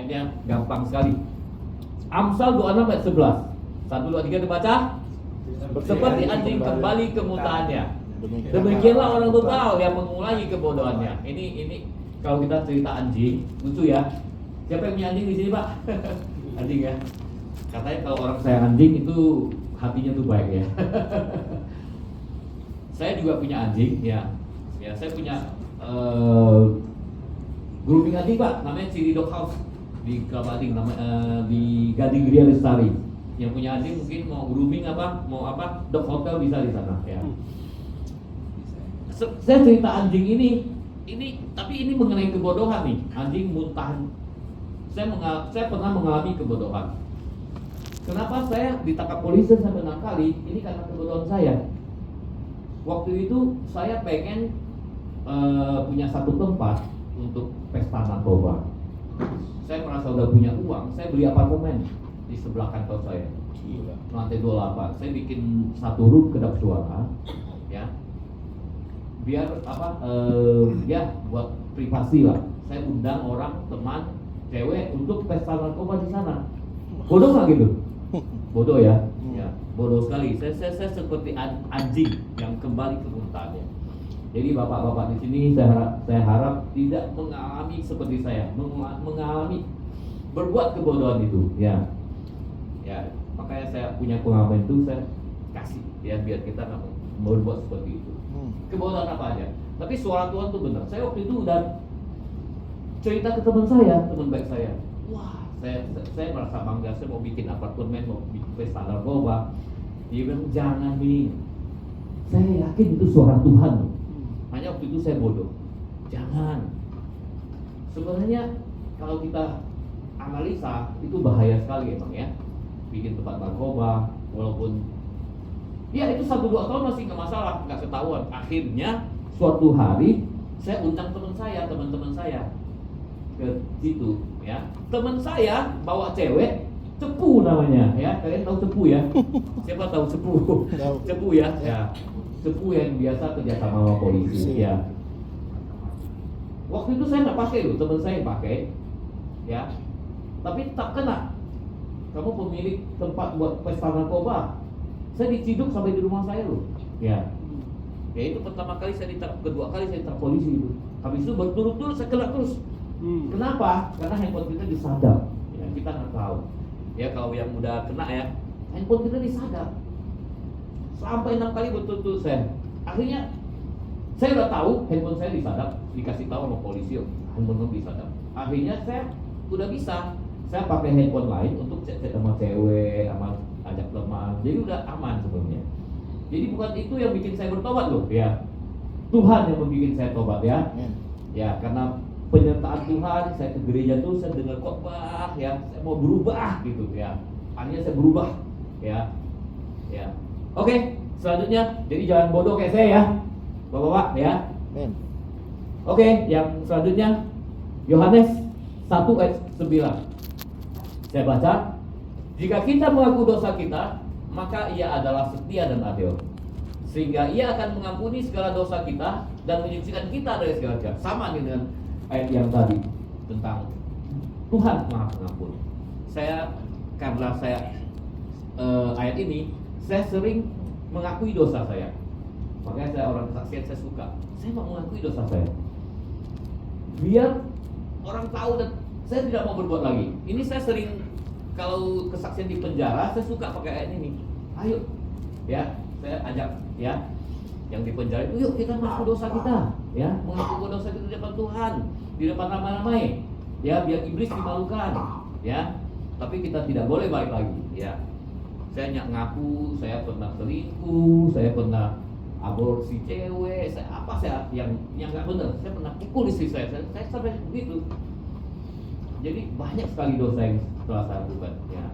ayatnya gampang sekali. Amsal 26 ayat 11. 1, 2, 3 dibaca. Seperti anjing kembali ke mutaannya, demikianlah orang begal yang mengulangi kebodohannya. Ini kalau kita cerita anjing, lucu ya. Siapa yang punya anjing di sini, Pak? Anjing ya. Katanya kalau orang sayang anjing itu hatinya tuh baik ya. Saya juga punya anjing ya. Ya, saya punya grooming anjing, Pak. Namanya Ciri Dog House di Kelapa-Gading, di Gading Gria Lestari. Yang punya anjing mungkin mau grooming mau dog hotel bisa di sana ya. Saya cerita anjing ini tapi ini mengenai kebodohan nih. Anjing muntahan. Saya pernah mengalami kebodohan. Kenapa saya ditangkap polisi sampai 6 kali? Ini karena kebodohan saya. Waktu itu saya pengen punya satu tempat untuk pesta narkoba. Saya merasa udah punya uang, saya beli apartemen di sebelah kantor saya. Gila. Lantai 28. Saya bikin satu room kedap suara, ya. Biar ya buat privasi lah. Saya undang orang, teman, cewek untuk pesta narkoba di sana. Bodoh nggak gitu? Bodoh ya? Ya, bodoh sekali. Saya seperti anjing yang kembali ke muntahannya. Jadi bapak-bapak di sini saya harap tidak mengalami seperti saya, mengalami berbuat kebodohan itu, ya. Ya, makanya saya punya pengalaman itu saya kasih ya biar kita nggak berbuat seperti itu. Kebodohan apa aja. Tapi suara Tuhan tuh benar. Saya waktu itu udah cerita ke teman baik saya. Wah, saya merasa bangga. Saya mau bikin apartemen, mau bikin pesta narkoba. Dia bilang jangan nih. Saya yakin itu suara Tuhan. Hanya waktu itu saya bodoh. Jangan. Sebenarnya kalau kita analisa itu bahaya sekali emang ya. Bikin tempat narkoba, walaupun ya itu 1-2 tahun masih nggak masalah, nggak ketahuan. Akhirnya suatu hari saya undang teman-teman saya ke situ, ya. Teman saya bawa cewek, Cepu namanya, ya. Kalian tahu Cepu ya? Siapa tahu Cepu? Cepu ya, ya. Cepu yang biasa kerja sama polisi, ya. Waktu itu saya nggak pakai loh, teman saya yang pakai, ya. Tapi tak kena. Kamu pemilik tempat buat pesta narkoba. Saya diciduk sampai di rumah saya loh. Ya. Ya itu pertama kali saya ditangkap, kedua kali saya ditangkap polisi itu. Habis itu berturut-turut saya kena terus. Kenapa? Karena handphone kita disadap. Ya, kita nggak tahu. Ya kalau yang udah kena ya, handphone kita disadap. Sampai 6 kali berturut-turut saya. Akhirnya saya udah tahu handphone saya disadap, dikasih tahu sama polisi, handphone disadap. Akhirnya saya udah bisa. Saya pakai handphone lain untuk chat-chat sama cewek, sama ajak teman. Jadi udah aman sebenarnya. Jadi bukan itu yang bikin saya bertobat loh, ya. Tuhan yang membuat saya tobat ya. Ya, karena penyertaan Tuhan, saya ke gereja tuh saya dengar khotbah ya, saya mau berubah gitu ya. Akhirnya saya berubah ya. Ya. Oke, selanjutnya jadi jangan bodoh kayak saya ya. Bapak-bapak ya. Oke, yang selanjutnya Yohanes 1 ayat 9. Saya baca, jika kita mengaku dosa kita, maka ia adalah setia dan adil, sehingga ia akan mengampuni segala dosa kita dan menyucikan kita dari segala jahat. Sama dengan ayat yang tadi tentang Tuhan Maha Pengampun. Karena saya ayat ini, saya sering mengakui dosa saya. Makanya saya orang kesaksian, saya suka. Saya mau mengakui dosa saya, biar orang tahu dan saya tidak mau berbuat lagi. Ini saya sering kalau kesaksian di penjara, saya suka pakai ayat ini. Ayo, ya, saya ajak ya, yang di penjara itu, yuk kita mengaku dosa kita, ya, mengaku dosa kita di depan Tuhan, di depan ramai-ramai, ya, biar iblis dimalukan, ya. Tapi kita tidak boleh balik lagi, ya. Saya ngaku, saya pernah selingkuh, saya pernah aborsi cewek, saya yang nggak benar, saya pernah pukul istri saya sampai begitu. Jadi banyak sekali dosa yang telah saya lakukan ya.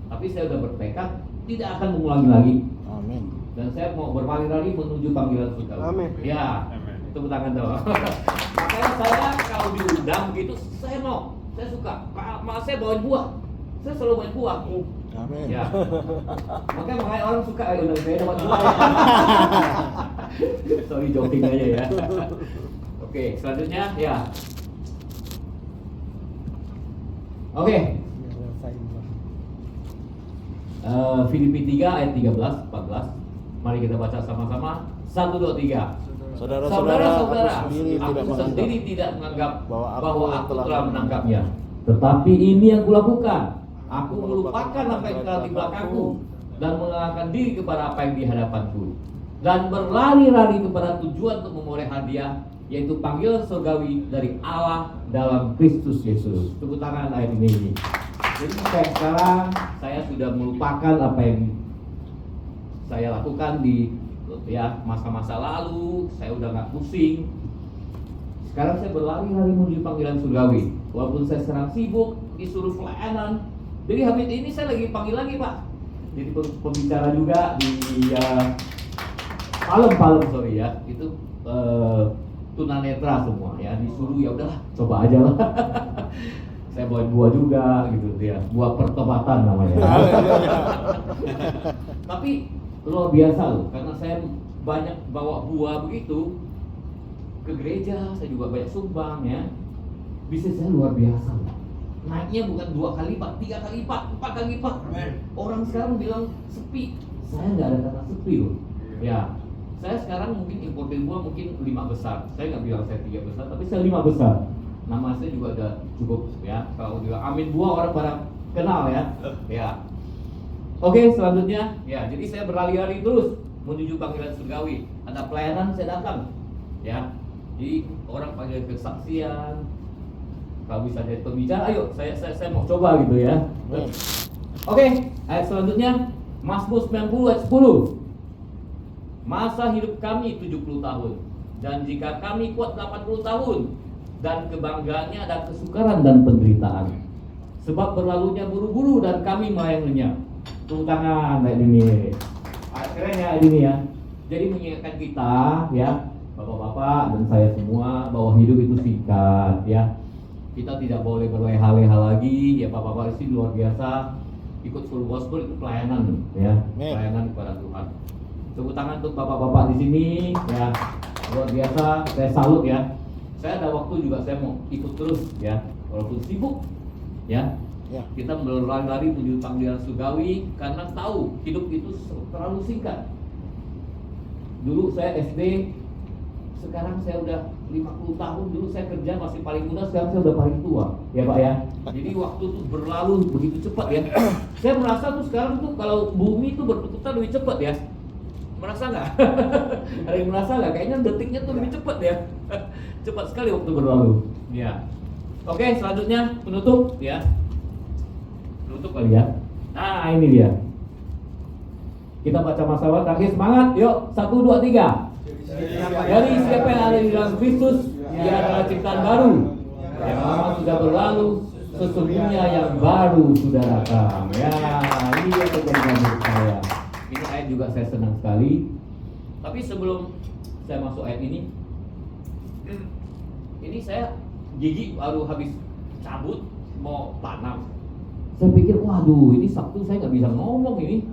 Tapi saya sudah bertekad tidak akan mengulangi lagi. Amin. Dan saya mau berpaling lagi menuju panggilan surga. Amin. Ya, tepuk tangan dong. Makanya saya kalau diundang begitu, saya suka. Malah saya bawain buah. Saya selalu bawain buah. Amin. Ya. Makanya orang suka undang saya dapat buah. Sorry joking aja ya. Oke, selanjutnya ya. Oke. Filipi 3 ayat 13, 14. Mari kita baca sama-sama. 1, 2, 3. Saudara-saudara, aku sendiri tidak menganggap bahwa aku telah telah menangkapnya. Tetapi ini yang kulakukan. Aku melupakan apa yang telah di belakangku dan mengalahkan diri kepada apa yang di hadapanku, dan berlari-lari kepada tujuan untuk memperoleh hadiah, yaitu panggilan surgawi dari Allah dalam Kristus Yesus. Tepuk tangan ayat ini. Jadi sekarang saya sudah melupakan apa yang saya lakukan di masa-masa lalu. Saya udah nggak pusing. Sekarang saya berlari-lari menuju panggilan surgawi. Walaupun saya sedang sibuk disuruh pelayanan. Jadi habis ini saya lagi panggil lagi, Pak. Jadi pembicara juga di Palem sorry ya. Itu tunanetra semua ya, disuruh ya udahlah coba aja lah. Saya bawain buah juga gitu ya, buah pertobatan namanya. Tapi luar biasa loh, karena saya banyak bawa buah begitu ke gereja, saya juga banyak sumbang ya. Bisnis saya luar biasa loh. Naiknya bukan 2 kali lipat, 3 kali lipat, 4 kali lipat. Orang sekarang bilang sepi, saya nggak ada kata sepi loh. Ya, saya sekarang mungkin importir buah mungkin 5 besar. Saya nggak bilang saya 3 besar, tapi saya 5 besar. Nama saya juga ada cukup ya. Kalau juga Amin Buah orang pada kenal ya. Ya. Oke, selanjutnya ya. Jadi saya berlari-lari terus menuju panggilan surgawi. Ada pelayanan saya datang. Ya. Jadi orang panggil kesaksian. Kalau bisa jadi pembicara, ayo saya mau coba gitu ya. Oke, ayat selanjutnya Mazmur 90 ayat 10. Masa hidup kami 70 tahun, dan jika kami kuat 80 tahun, dan kebanggaannya ada kesukaran dan penderitaan, sebab berlalunya buru-buru dan kami melayaninya. Tepuk tangan kayak ini. Keren ya ini ya. Jadi mengingatkan kita ya, bapak-bapak dan saya semua, bahwa hidup itu singkat ya. Kita tidak boleh berleha-leha lagi ya. Bapak-bapak di sini luar biasa, ikut full gospel itu pelayanan ya, pelayanan kepada Tuhan. Tepuk tangan untuk bapak-bapak di sini ya, luar biasa. Saya salut ya. Saya ada waktu juga saya mau ikut terus ya, walaupun sibuk ya. Kita berlari-lari menuju panggilan surgawi karena tahu hidup itu terlalu singkat. Dulu saya SD, sekarang saya udah 50 tahun. Dulu saya kerja masih paling muda, sekarang saya udah paling tua ya Pak ya. Jadi waktu tuh berlalu begitu cepat ya. Saya merasa tuh sekarang tuh kalau bumi tuh berputar lebih cepat ya. Merasa nggak? Ada yang merasa nggak? Kayaknya detiknya tuh lebih cepat ya. Cepat sekali waktu berlalu. Ya. Oke, selanjutnya penutup ya. Penutup kali ya. Nah ini dia. Kita baca masalah terakhir, semangat. Yuk, 1, 2, 3. Jadi siapa yang ada di dalam Kristus, dia adalah ciptaan baru. Yang lama sudah berlalu, sesungguhnya yang baru sudah datang. Ya, ini yang terjadi menurut saya. Ini ayat juga saya senang sekali. Tapi sebelum saya masuk ayat ini saya gigi baru habis cabut mau tanam. Saya pikir, waduh, ini Sabtu saya nggak bisa ngomong ini.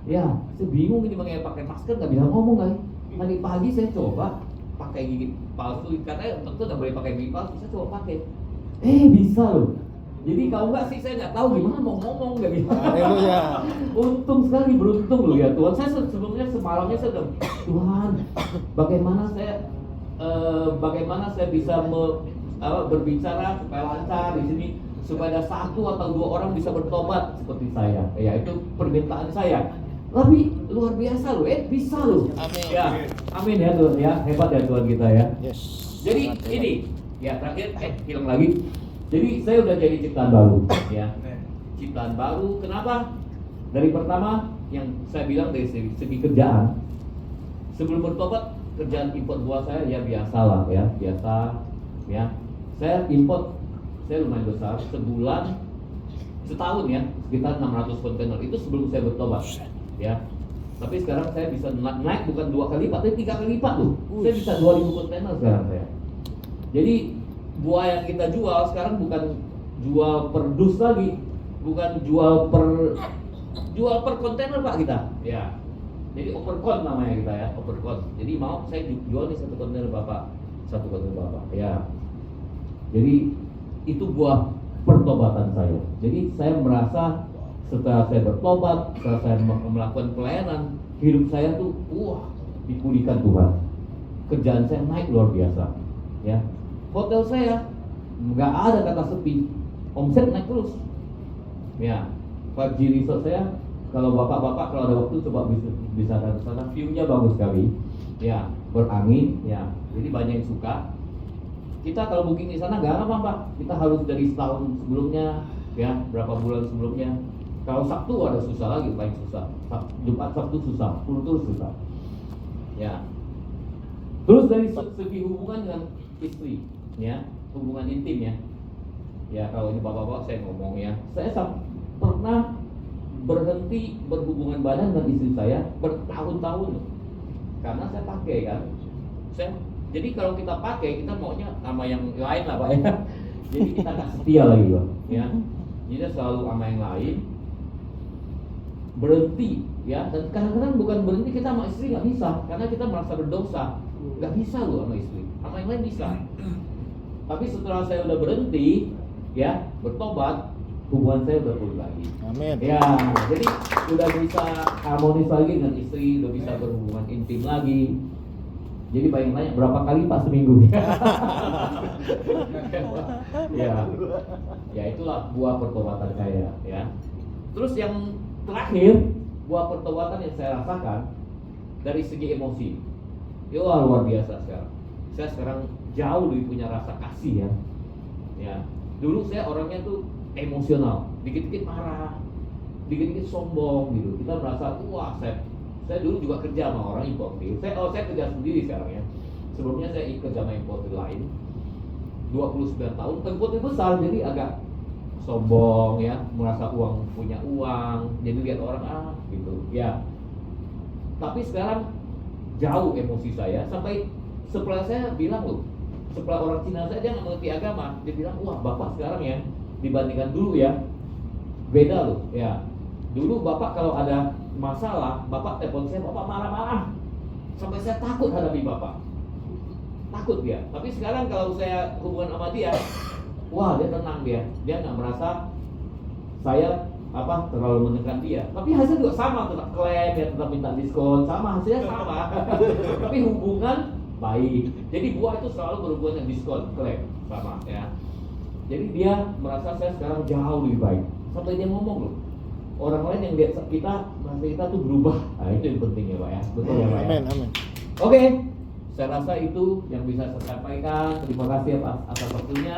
Ya, saya bingung ini pakai masker nggak bisa ngomong kali. Tadi pagi saya coba pakai gigi palsu, karena tentu nggak boleh pakai gigi palsu. Saya coba pakai, bisa loh. Jadi kalau nggak sih saya nggak tahu gimana mau ngomong, nggak bisa. Untung sekali, beruntung loh ya Tuhan. Saya sebelumnya semalamnya saya udah, Tuhan, bagaimana saya bisa berbicara supaya lancar di sini, supaya ada 1 atau 2 orang bisa bertobat seperti saya. Ya itu permintaan saya. Tapi luar biasa loh, bisa loh. Amin. Ya, amin ya Tuhan ya, hebat ya Tuhan kita ya. Yes. Jadi ini ya terakhir hilang lagi. Jadi saya udah jadi ciptaan baru ya. Ciptaan baru, kenapa? Dari pertama yang saya bilang dari segi kerjaan. Sebelum bertobat, kerjaan import buah saya ya biasa lah ya, biasa ya. Saya import, saya lumayan besar, setahun ya, sekitar 600 kontainer itu sebelum saya bertobat ya. Tapi sekarang saya bisa naik bukan 2 kali lipat, tapi 3 kali lipat tuh. Saya bisa 2000 kontainer sekarang saya. Jadi buah yang kita jual sekarang bukan jual per dus lagi, bukan jual per kontainer Pak kita. Ya. Jadi overcon namanya kita ya, overcon. Jadi mau saya jual nih 1 kontainer Bapak, 1 kontainer Bapak. Ya. Jadi itu buah pertobatan saya. Jadi saya merasa setelah saya bertobat, setelah saya melakukan pelayanan, hidup saya tuh dipulihkan Tuhan. Kerjaan saya naik luar biasa. Ya, hotel saya nggak ada kata sepi, omset naik terus. Ya, 5G resort saya, kalau bapak-bapak kalau ada waktu coba bisa datang ke sana, view-nya bagus sekali. Ya, berangin, ya. Jadi banyak yang suka. Kita kalau booking di sana nggak apa Pak. Kita harus dari setahun sebelumnya, ya, berapa bulan sebelumnya. Kalau Sabtu ada susah lagi, paling susah. Jumat, Sabtu susah, Kultur susah. Ya. Terus dari segi hubungan dengan istri, ya, hubungan intim ya. Ya kalau ini bapak-bapak saya ngomong ya, saya pernah berhenti berhubungan badan dengan istri saya bertahun-tahun, karena saya pakai kan. Jadi kalau kita pakai, kita maunya sama yang lain lah Pak ya. Jadi kita nggak setia lagi Pak, ya. Jadi selalu sama yang lain. Berhenti ya, dan kadang-kadang bukan berhenti kita sama istri nggak bisa, karena kita merasa berdosa. Nggak bisa loh sama istri, sama yang lain bisa. Tapi setelah saya udah berhenti, ya, bertobat, hubungan saya udah pulih lagi. Amin. Ya, jadi udah bisa harmonis lagi dengan istri, udah bisa berhubungan intim lagi. Jadi bayang tanya berapa kali Pak seminggu? Ya itulah buah pertobatan saya, ya. Terus yang terakhir, buah pertobatan yang saya rasakan dari segi emosi. Luar biasa sekarang. Saya sekarang jauh lebih punya rasa kasih ya. Ya, dulu saya orangnya tuh emosional, dikit-dikit marah, dikit-dikit sombong gitu. Kita merasa saya dulu juga kerja sama orang importir. Saya kerja sendiri sekarang ya. Sebelumnya saya kerja sama importir lain. 29 tahun, importir besar, jadi agak sombong ya, merasa punya uang, jadi lihat orang gitu ya. Tapi sekarang jauh emosi saya, sampai setelah saya bilang loh, setelah orang Cina saya, dia nggak mengerti agama, dia bilang bapak sekarang ya dibandingkan dulu ya beda loh ya. Dulu bapak kalau ada masalah, bapak telepon saya, bapak marah-marah sampai saya takut hadapi bapak, takut dia. Tapi sekarang kalau saya hubungan sama dia, dia tenang, dia nggak merasa saya terlalu menekan dia. Tapi hasil juga sama, tetap klaim ya, tetap minta diskon, sama hasilnya sama. Tapi hubungan baik. Jadi buah itu selalu berhubungan dengan diskon, klaim sama ya. Jadi dia merasa saya sekarang jauh lebih baik. Sampai dia ngomong loh, orang lain yang lihat kita, merasa kita tuh berubah. Nah itu yang penting ya Pak ya. Betul ya Pak ya. Amin. Oke, saya rasa itu yang bisa saya sampaikan. Terima kasih atas waktunya.